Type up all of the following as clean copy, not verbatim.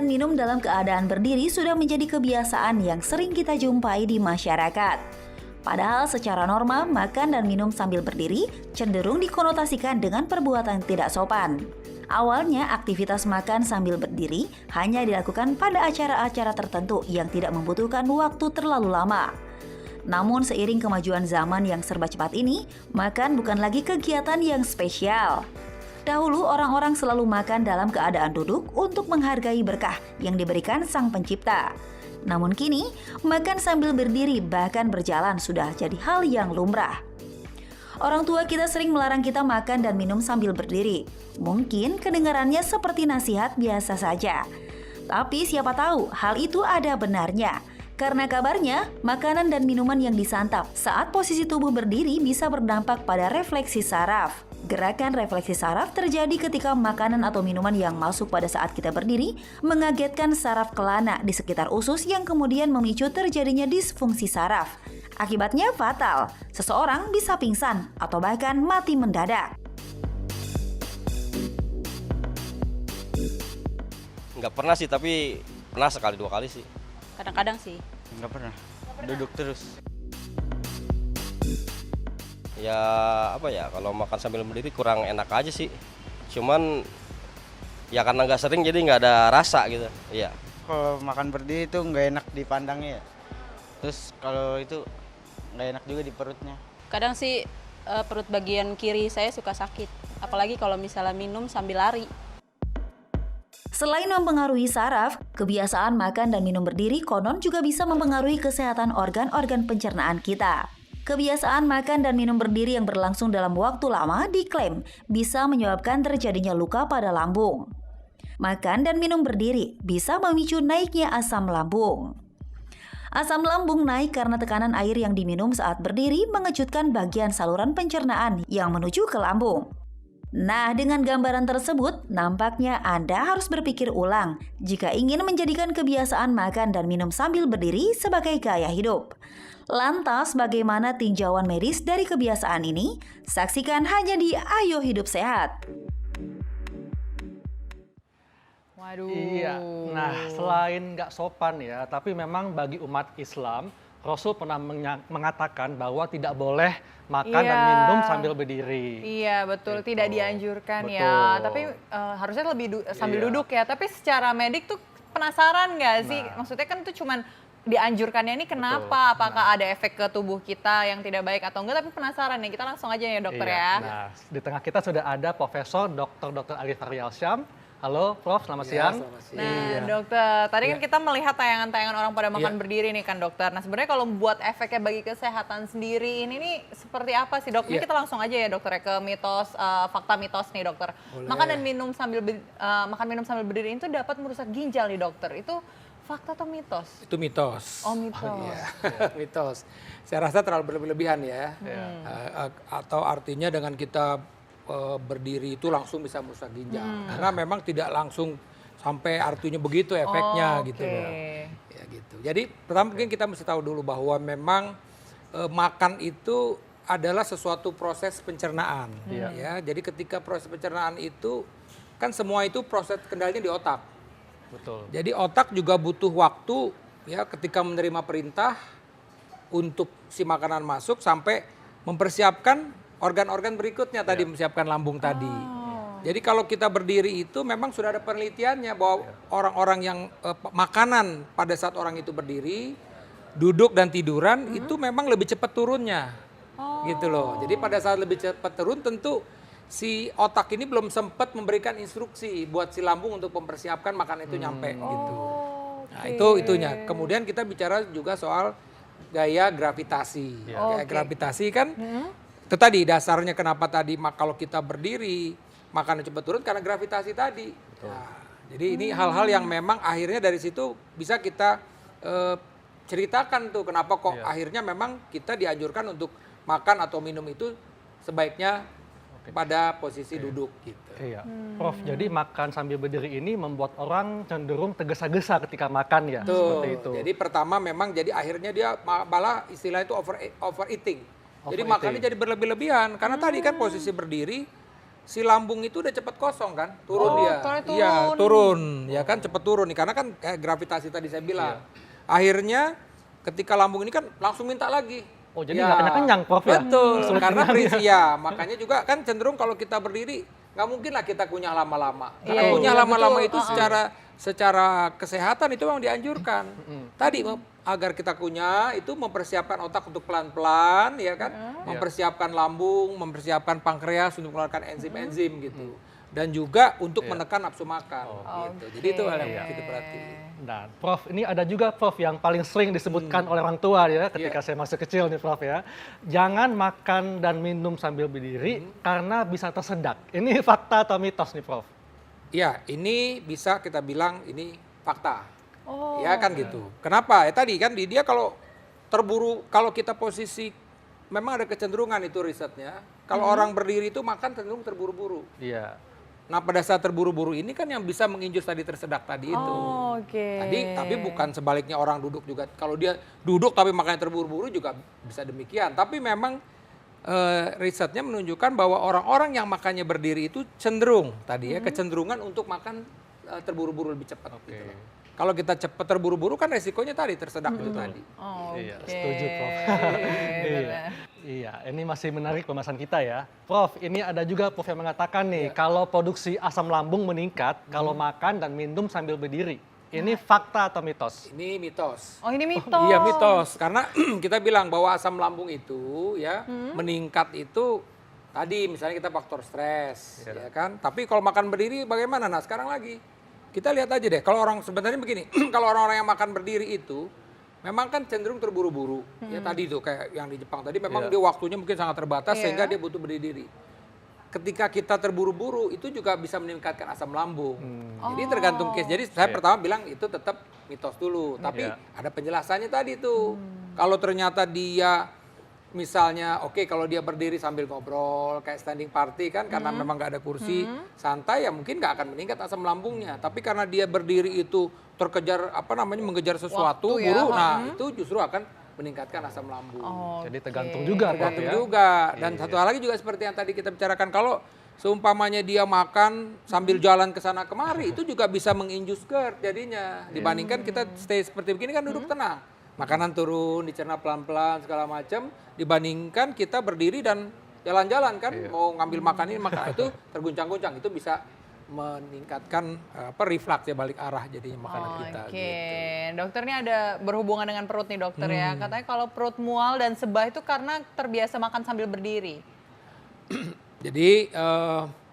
dan minum dalam keadaan berdiri sudah menjadi kebiasaan yang sering kita jumpai di masyarakat. Padahal secara normal, makan dan minum sambil berdiri cenderung dikonotasikan dengan perbuatan tidak sopan. Awalnya, aktivitas makan sambil berdiri hanya dilakukan pada acara-acara tertentu yang tidak membutuhkan waktu terlalu lama. Namun seiring kemajuan zaman yang serba cepat ini, makan bukan lagi kegiatan yang spesial. Dahulu orang-orang selalu makan dalam keadaan duduk untuk menghargai berkah yang diberikan Sang Pencipta. Namun kini, makan sambil berdiri bahkan berjalan sudah jadi hal yang lumrah. Orang tua kita sering melarang kita makan dan minum sambil berdiri. Mungkin kedengarannya seperti nasihat biasa saja. Tapi siapa tahu hal itu ada benarnya. Karena kabarnya, makanan dan minuman yang disantap saat posisi tubuh berdiri bisa berdampak pada refleksi saraf. Gerakan refleksi saraf terjadi ketika makanan atau minuman yang masuk pada saat kita berdiri mengagetkan saraf kelana di sekitar usus yang kemudian memicu terjadinya disfungsi saraf. Akibatnya fatal, seseorang bisa pingsan atau bahkan mati mendadak. Nggak pernah sih, tapi pernah sekali 2 kali sih. Kadang-kadang sih. Nggak pernah. Duduk terus. Ya apa ya, kalau makan sambil berdiri kurang enak aja sih. Cuman ya karena nggak sering jadi nggak ada rasa gitu. Iya. Kalau makan berdiri itu nggak enak dipandangnya ya. Terus kalau itu nggak enak juga di perutnya. Kadang sih perut bagian kiri saya suka sakit. Apalagi kalau misalnya minum sambil lari. Selain mempengaruhi saraf, kebiasaan makan dan minum berdiri konon juga bisa mempengaruhi kesehatan organ-organ pencernaan kita. Kebiasaan makan dan minum berdiri yang berlangsung dalam waktu lama diklaim bisa menyebabkan terjadinya luka pada lambung. Makan dan minum berdiri bisa memicu naiknya asam lambung. Asam lambung naik karena tekanan air yang diminum saat berdiri mengejutkan bagian saluran pencernaan yang menuju ke lambung. Nah, dengan gambaran tersebut, nampaknya Anda harus berpikir ulang jika ingin menjadikan kebiasaan makan dan minum sambil berdiri sebagai gaya hidup. Lantas, bagaimana tinjauan medis dari kebiasaan ini? Saksikan hanya di Ayo Hidup Sehat. Waduh. Iya, nah selain nggak sopan ya, tapi memang bagi umat Islam, Rasul pernah mengatakan bahwa tidak boleh makan dan minum sambil berdiri. Iya betul, Gitu. tidak dianjurkan Betul. ya. Tapi harusnya lebih sambil duduk ya. Tapi secara medik tuh penasaran nggak sih? Nah. Maksudnya kan tuh cuman dianjurkannya ini kenapa? Betul. Apakah ada efek ke tubuh kita yang tidak baik atau enggak? Tapi penasaran nih, kita langsung aja ya dokter Iya. ya. Nah, di tengah kita sudah ada Profesor Dr. Arif Aryalsyam. Halo Prof, selamat siang. Selamat siang. Nah dokter, tadi kan kita melihat tayangan-tayangan orang pada makan berdiri nih kan dokter. Nah sebenarnya kalau buat efeknya bagi kesehatan sendiri ini nih seperti apa sih dok? Ini kita langsung aja ya dokter ya ke mitos, fakta mitos nih dokter. Boleh. Makan minum sambil berdiri itu dapat merusak ginjal nih dokter. Itu fakta atau mitos? Itu mitos. Oh mitos. Iya, mitos. Saya rasa terlalu berlebihan ya. Atau artinya dengan kita berdiri itu langsung bisa merusak ginjal. Karena memang tidak langsung sampai artinya begitu efeknya gitu loh. Ya gitu. Jadi pertama mungkin kita mesti tahu dulu bahwa memang makan itu adalah sesuatu proses pencernaan. Ya, jadi ketika proses pencernaan itu kan semua itu proses kendalinya di otak. Betul. Jadi otak juga butuh waktu ya ketika menerima perintah untuk si makanan masuk sampai mempersiapkan organ-organ berikutnya tadi mempersiapkan lambung tadi. Jadi kalau kita berdiri itu memang sudah ada penelitiannya bahwa orang-orang yang makanan pada saat orang itu berdiri, duduk dan tiduran itu memang lebih cepat turunnya. Gitu loh. Jadi pada saat lebih cepat turun tentu si otak ini belum sempat memberikan instruksi buat si lambung untuk mempersiapkan makanan itu nyampe gitu. Nah, itu itunya. Kemudian kita bicara juga soal gaya gravitasi. Gaya gravitasi kan itu tadi dasarnya kenapa tadi kalau kita berdiri makanan cepat turun karena gravitasi tadi. Nah, jadi ini hal-hal yang memang akhirnya dari situ bisa kita ceritakan tuh kenapa kok akhirnya memang kita dianjurkan untuk makan atau minum itu sebaiknya pada posisi duduk gitu. Iya, Prof. Jadi makan sambil berdiri ini membuat orang cenderung tergesa-gesa ketika makan ya, seperti itu. Jadi pertama memang jadi akhirnya dia malah istilah itu overeating. Jadi makannya jadi berlebih-lebihan karena tadi kan posisi berdiri si lambung itu udah cepat kosong kan, turun Oh, dia. turun. Iya, turun, ya kan cepat turun nih karena kan kayak gravitasi tadi saya bilang. Akhirnya ketika lambung ini kan langsung minta lagi. Oh, jadi nggak kenyang-kenyang, Prof, ya? Betul, Sulit karena kenyang. prinsip ya, makanya juga kan cenderung kalau kita berdiri nggak mungkin lah kita kunyah lama-lama. Karena Iya, kunyah iya, lama-lama betul. itu secara kesehatan itu memang dianjurkan. Tadi agar kita kunyah itu mempersiapkan otak untuk pelan-pelan, ya kan, mempersiapkan lambung, mempersiapkan pankreas untuk mengeluarkan enzim-enzim gitu. Dan juga untuk menekan nafsu makan. Gitu. Jadi itu hal yang mesti diperhatiin. Nah, Prof, ini ada juga Prof yang paling sering disebutkan oleh orang tua ya ketika saya masih kecil nih Prof ya. Jangan makan dan minum sambil berdiri karena bisa tersedak. Ini fakta atau mitos nih Prof? Iya, ini bisa kita bilang ini fakta. Oh. Ya kan gitu. Kenapa? Ya tadi kan dia kalau terburu, kalau kita posisi, memang ada kecenderungan itu risetnya. Kalau orang berdiri itu makan cenderung terburu-buru. Iya. Nah pada saat terburu-buru ini kan yang bisa menginjus tadi tersedak tadi itu. Oh, oke. Tapi bukan sebaliknya orang duduk juga. Kalau dia duduk tapi makannya terburu-buru juga bisa demikian. Tapi memang risetnya menunjukkan bahwa orang-orang yang makannya berdiri itu cenderung tadi ya kecenderungan untuk makan terburu-buru lebih cepat. Oke. Gitu loh. Kalau kita cepat terburu-buru kan resikonya tadi tersedak itu tadi. Oh, Iya, oke. setuju, Prof. Benar. Iya, ini masih menarik pembahasan kita ya. Prof, ini ada juga Prof yang mengatakan nih, kalau produksi asam lambung meningkat kalau makan dan minum sambil berdiri. Ini fakta atau mitos? Ini mitos. Oh, ini mitos. Iya mitos karena kita bilang bahwa asam lambung itu ya meningkat itu tadi misalnya kita faktor stres ya kan. Tapi kalau makan berdiri bagaimana? Nah sekarang lagi kita lihat aja deh. Kalau orang sebenarnya begini, kalau orang-orang yang makan berdiri itu memang kan cenderung terburu-buru. Ya tadi tuh kayak yang di Jepang tadi memang dia waktunya mungkin sangat terbatas sehingga dia butuh berdiri. Ketika kita terburu-buru itu juga bisa meningkatkan asam lambung. Jadi tergantung case. Jadi saya pertama bilang itu tetap mitos dulu. Tapi ada penjelasannya tadi tuh. Kalau ternyata dia misalnya kalau dia berdiri sambil ngobrol kayak standing party kan karena memang nggak ada kursi santai ya mungkin nggak akan meningkat asam lambungnya. Tapi karena dia berdiri itu terkejar mengejar sesuatu Waktu ya, buru, nah itu justru akan meningkatkan asam lambung. Jadi tergantung juga Prof Tergantung ya. juga. Dan satu hal lagi juga seperti yang tadi kita bicarakan, kalau seumpamanya dia makan sambil jalan ke sana kemari, itu juga bisa menginjus GERD jadinya. Dibandingkan kita stay seperti begini kan duduk tenang. Makanan turun, dicerna pelan-pelan segala macam, dibandingkan kita berdiri dan jalan-jalan kan, mau ngambil makan ini, makan itu terguncang-guncang, itu bisa meningkatkan reflux ya balik arah jadinya makanan kita. Oke, Gitu. dokter ini ada berhubungan dengan perut nih dokter ya. Katanya kalau perut mual dan sebah itu karena terbiasa makan sambil berdiri. Jadi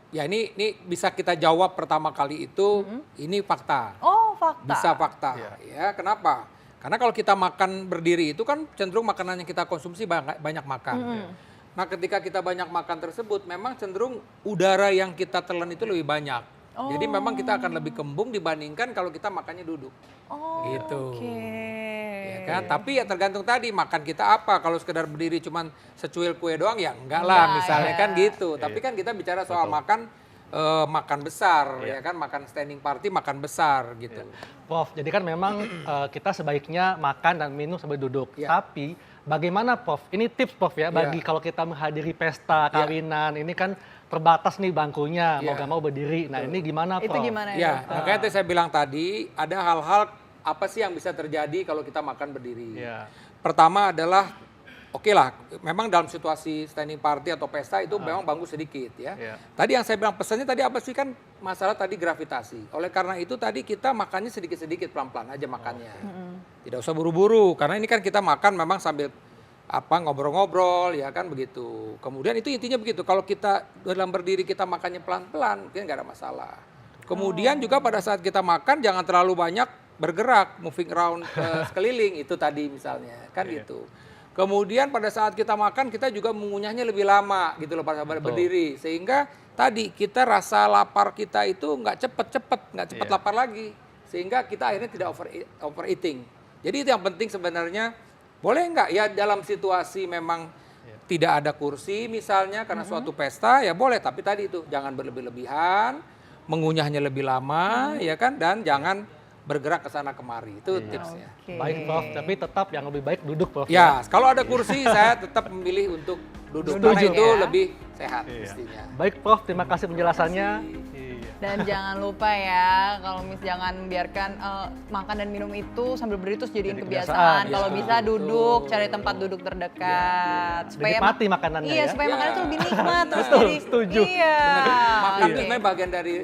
ya ini bisa kita jawab pertama kali itu ini fakta. Oh, fakta. Bisa fakta. Ya, kenapa? Karena kalau kita makan berdiri itu kan cenderung makanan yang kita konsumsi banyak makan. Nah, ketika kita banyak makan tersebut memang cenderung udara yang kita telan itu lebih banyak. Jadi memang kita akan lebih kembung dibandingkan kalau kita makannya duduk. Oh, gitu. Oke. Ya kan? Tapi ya tergantung tadi makan kita apa. Kalau sekedar berdiri cuman secuil kue doang ya enggak lah misalnya kan gitu. Tapi kan kita bicara soal makan besar ya kan, makan standing party makan besar gitu. Prof, jadi kan memang kita sebaiknya makan dan minum sambil duduk. Tapi bagaimana Prof? Ini tips Prof ya bagi kalau kita menghadiri pesta kawinan, ini kan terbatas nih bangkunya, mau gak mau berdiri. Nah ini gimana Prof? Itu gimana Ya, dokter? makanya tadi saya bilang tadi ada hal-hal apa sih yang bisa terjadi kalau kita makan berdiri. Pertama adalah oke lah, memang dalam situasi standing party atau pesta itu memang bangku sedikit ya. Tadi yang saya bilang pesannya tadi apa sih kan masalah tadi gravitasi. Oleh karena itu tadi kita makannya sedikit-sedikit pelan-pelan aja makannya. Tidak usah buru-buru karena ini kan kita makan memang sambil ngobrol-ngobrol ya kan begitu. Kemudian itu intinya begitu. Kalau kita dalam berdiri kita makannya pelan-pelan mungkin nggak ada masalah. Kemudian juga pada saat kita makan jangan terlalu banyak bergerak, moving around sekeliling itu tadi misalnya kan gitu. Kemudian pada saat kita makan kita juga mengunyahnya lebih lama gitu loh pada saat berdiri sehingga tadi kita rasa lapar kita itu nggak cepet lapar lagi sehingga kita akhirnya tidak overeating. Jadi itu yang penting sebenarnya. Boleh nggak ya dalam situasi memang tidak ada kursi misalnya karena suatu pesta ya boleh, tapi tadi itu jangan berlebih-lebihan, mengunyahnya lebih lama ya kan, dan jangan bergerak ke sana kemari. Itu tipsnya. Baik Prof, tapi tetap yang lebih baik duduk Prof. Ya, kalau ada kursi saya tetap memilih untuk duduk. Setuju. Karena itu Ya. lebih sehat Iya. mestinya. Baik Prof, terima kasih penjelasannya. Iya. Dan jangan lupa ya, kalau jangan biarkan makan dan minum itu sambil berdiri terus jadiin Jadi kebiasaan. kebiasaan, Kalau ya. bisa duduk, cari tempat duduk terdekat. Dinikmati makanannya Iya, ya. supaya Ya. makannya tuh lebih nikmat terus Betul, jadi. setuju. Iya. Makan Oke. itu sebenarnya bagian dari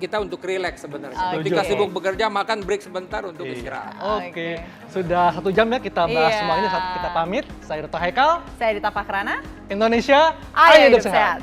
kita untuk rileks sebenarnya. Oke. Ketika sibuk bekerja, makan break sebentar untuk istirahat. Oke, sudah 1 jam ya kita bahas Iya. semua ini. Kita pamit. Saya Dr. Haikal, Saya Dita Fakrana. Indonesia, Ayo hidup hidup sehat.